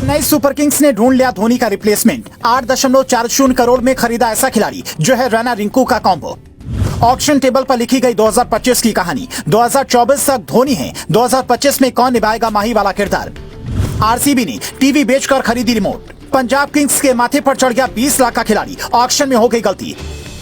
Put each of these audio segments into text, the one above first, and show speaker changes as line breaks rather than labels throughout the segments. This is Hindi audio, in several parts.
चेन्नई सुपर किंग्स ने ढूंढ लिया धोनी का रिप्लेसमेंट। 8.40 करोड़ में खरीदा ऐसा खिलाड़ी जो है रैना रिंकू का कॉम्बो। ऑक्शन टेबल पर लिखी गई 2025 की कहानी। 2024 तक धोनी है, 2025 में कौन निभाएगा माही वाला किरदार। आरसीबी ने टीवी बेचकर खरीदी रिमोट। पंजाब किंग्स के माथे पर चढ़ गया 20 लाख का खिलाड़ी, ऑक्शन में हो गई गलती।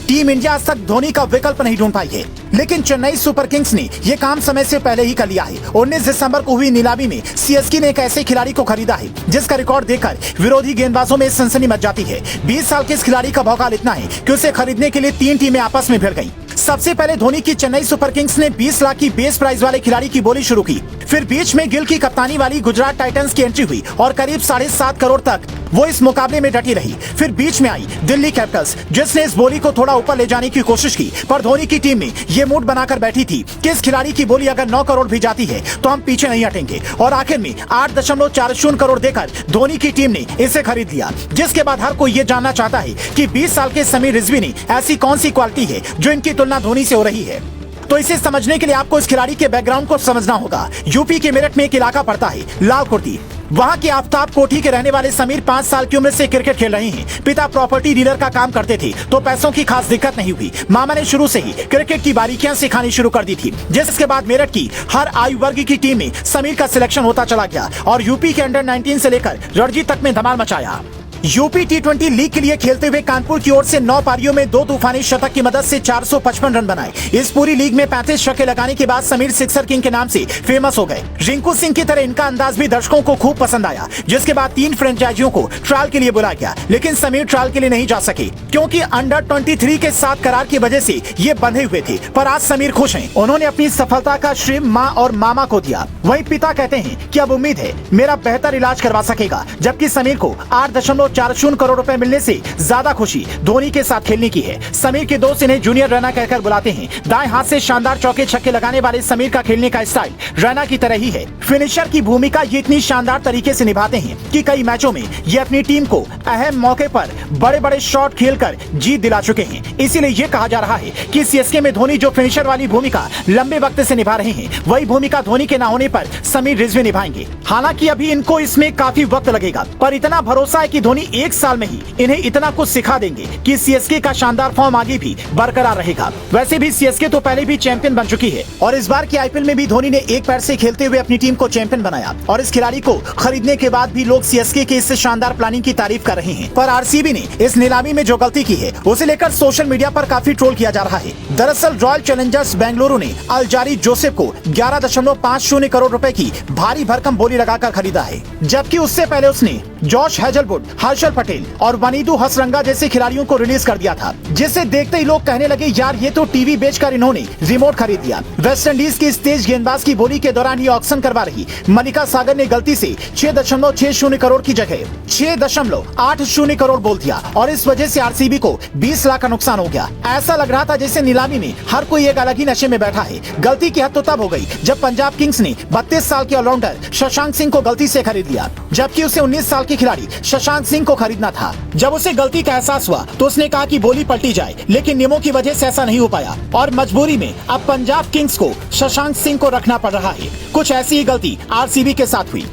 टीम इंडिया आज तक धोनी का विकल्प नहीं ढूंढ पाई है, लेकिन चेन्नई सुपर किंग्स ने यह काम समय से पहले ही कर लिया है। 19 दिसंबर को हुई नीलामी में सीएसके ने एक ऐसे खिलाड़ी को खरीदा है जिसका रिकॉर्ड देखकर विरोधी गेंदबाजों में सनसनी मच जाती है। 20 साल के इस खिलाड़ी का भौकाल इतना है कि उसे खरीदने के लिए 3 टीमें आपस में भिड़ गयी। सबसे पहले धोनी की चेन्नई सुपर किंग्स ने 20 लाख की बेस प्राइस वाले खिलाड़ी की बोली शुरू की। फिर बीच में गिल की कप्तानी वाली गुजरात टाइटंस की एंट्री हुई और करीब 7.5 करोड़ तक वो इस मुकाबले में डटी रही। फिर बीच में आई दिल्ली कैपिटल्स, जिसने इस बोली को थोड़ा ऊपर ले जाने की कोशिश की, पर धोनी की टीम ने ये मूड बनाकर बैठी थी कि इस खिलाड़ी की बोली अगर 9 करोड़ भी जाती है तो हम पीछे नहीं हटेंगे। और आखिर में 8.40 करोड़ देकर धोनी की टीम ने इसे खरीद लिया। जिसके बाद हर कोई ये जानना चाहता है कि 20 साल के समीर रिजवी ने ऐसी कौन सी क्वालिटी है जो इनकी तुलना धोनी से हो रही है। तो इसे समझने के लिए आपको इस खिलाड़ी के बैकग्राउंड को समझना होगा। यूपी के मेरठ में एक इलाका पड़ता है लाल कुर्ती। वहाँ के आफ्ताब कोठी के रहने वाले समीर 5 साल की उम्र से क्रिकेट खेल रहे हैं। पिता प्रॉपर्टी डीलर का काम करते थे तो पैसों की खास दिक्कत नहीं हुई। मामा ने शुरू से ही क्रिकेट की बारीकियां सिखानी शुरू कर दी थी, जिसके बाद मेरठ की हर आयु वर्ग की टीम में समीर का सिलेक्शन होता चला गया और यूपी के अंडर 19 से लेकर रणजी तक में धमाल मचाया। यूपी T20 लीग के लिए खेलते हुए कानपुर की ओर से 9 पारियों में 2 तूफानी शतक की मदद से 455 रन बनाए। इस पूरी लीग में 35 छक्के लगाने के बाद समीर सिक्सर किंग के नाम से फेमस हो गए। रिंकू सिंह की तरह इनका अंदाज भी दर्शकों को खूब पसंद आया, जिसके बाद 3 फ्रेंचाइजियों को ट्रायल के लिए बुलाया गया, लेकिन समीर ट्रायल के लिए नहीं जा सके क्योंकि अंडर 23 के साथ करार की वजह से ये बंधे हुए थे। पर आज समीर खुश हैं। उन्होंने अपनी सफलता का श्रेय माँ और मामा को दिया। वहीं पिता कहते हैं कि अब उम्मीद है मेरा बेहतर इलाज करवा सकेगा, जबकि समीर को 8.40 करोड़ मिलने से ज्यादा खुशी धोनी के साथ खेलने की है। समीर के दोस्त इन्हें जूनियर रैना कहकर बुलाते हैं। दाएं हाथ से शानदार चौके छक्के लगाने वाले समीर का खेलने का स्टाइल रैना की तरह ही है। फिनिशर की भूमिका ये इतनी शानदार तरीके से निभाते हैं कि कई मैचों में ये अपनी टीम को अहम मौके पर बड़े बड़े शॉट खेलकर जीत दिला चुके हैं। इसीलिए ये कहा जा रहा है कि सीएसके में धोनी जो फिनिशर वाली भूमिका लंबे वक्त से निभा रहे हैं, वही भूमिका धोनी के न होने पर समीर रिजवी निभाएंगे। हालांकि अभी इनको इसमें काफी वक्त लगेगा, पर इतना भरोसा है कि धोनी 1 साल में ही इन्हें इतना कुछ सिखा देंगे कि सीएसके का शानदार फॉर्म आगे भी बरकरार रहेगा। वैसे भी सीएसके तो पहले भी चैंपियन बन चुकी है और इस बार की आईपीएल में भी धोनी ने एक पैर से खेलते हुए अपनी टीम को चैंपियन बनाया। और इस खिलाड़ी को खरीदने के बाद भी लोग सीएसके के इस शानदार प्लानिंग की तारीफ कर रहे हैं। पर आरसीबी ने इस नीलामी में जो गलती की है उसे लेकर सोशल मीडिया पर काफी ट्रोल किया जा रहा है। दरअसल रॉयल चैलेंजर्स बेंगलुरु ने अलजारी जोसेफ को 11.50 करोड़ रुपए की भारी भरकम बोली लगाकर खरीदा है, जबकि उससे पहले उसने जॉश हेजलवुड, हर्षल पटेल और वनीदू हसरंगा जैसे खिलाड़ियों को रिलीज कर दिया था, जिसे देखते ही लोग कहने लगे यार ये तो टीवी बेचकर इन्होंने रिमोट खरीद लिया। वेस्ट इंडीज की इस तेज गेंदबाज की बोली के दौरान ये ऑक्शन करवा रही मलिका सागर ने गलती से 6.60 करोड़ की जगह 6.80 करोड़ बोल दिया और इस वजह से आरसीबी को 20 लाख का नुकसान हो गया। ऐसा लग रहा था जैसे नीलामी में हर कोई एक अलग ही नशे में बैठा है। गलती की हद तो तब हो गई जब पंजाब किंग्स ने 32 साल के ऑलराउंडर शशांक सिंह को गलती से खरीद लिया, जबकि उसे 19 साल के खिलाड़ी शशांक सिंह को खरीदना था। जब उसे गलती का एहसास हुआ तो उसने कहा कि बोली पलटी जाए, लेकिन नियमों की वजह से ऐसा नहीं हो पाया और मजबूरी में अब पंजाब किंग्स को शशांक सिंह को रखना पड़ रहा है। कुछ ऐसी ही गलती आरसीबी के साथ हुई।